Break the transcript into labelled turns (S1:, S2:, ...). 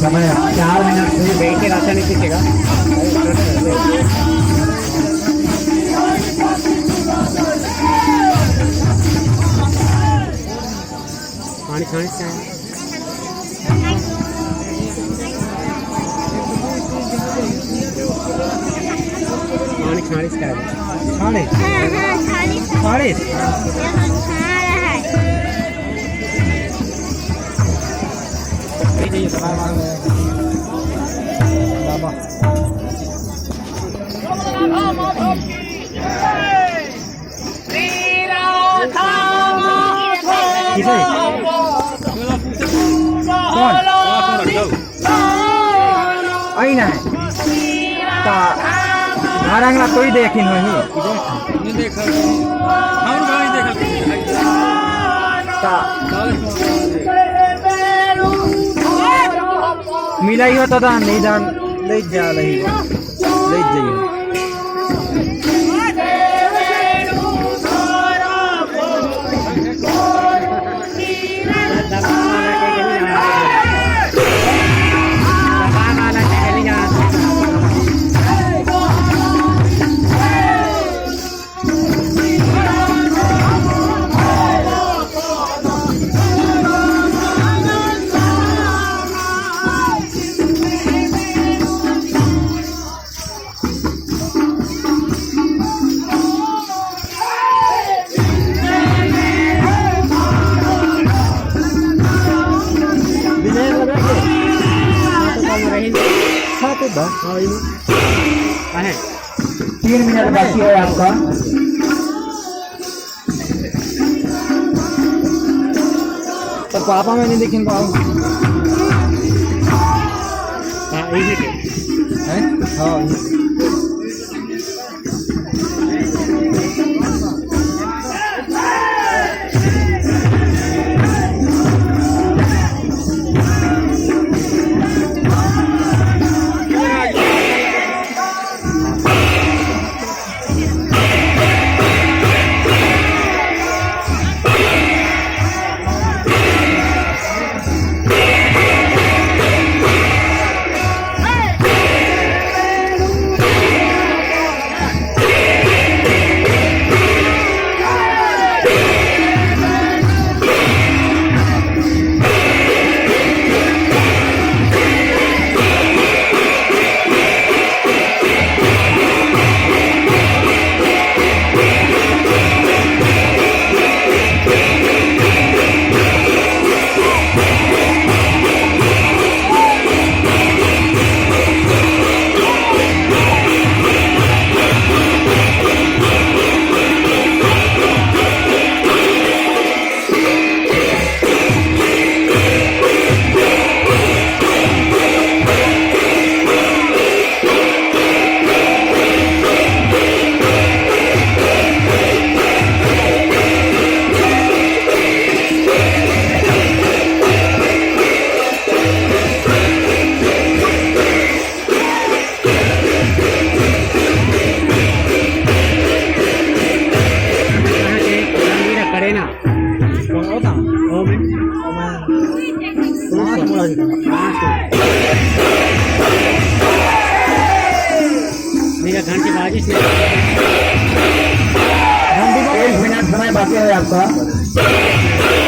S1: समय 4 मिनट से
S2: बैठ के रास्ता नहीं सीखेगा। पानी खाने से पानी खाने से खाने खाने बाबा
S1: आई ना घर अंगला कोई देखी नहीं मिला ही होता था नहीं जान ले जा रही ले जाइए
S2: है
S1: 3 मिनट बाकी है आपका। तो पापा में नहीं देखेंगे आप हाँ
S2: मेरा घंटे की बाजी से
S1: 1 मिनट समय बाकी है आपका।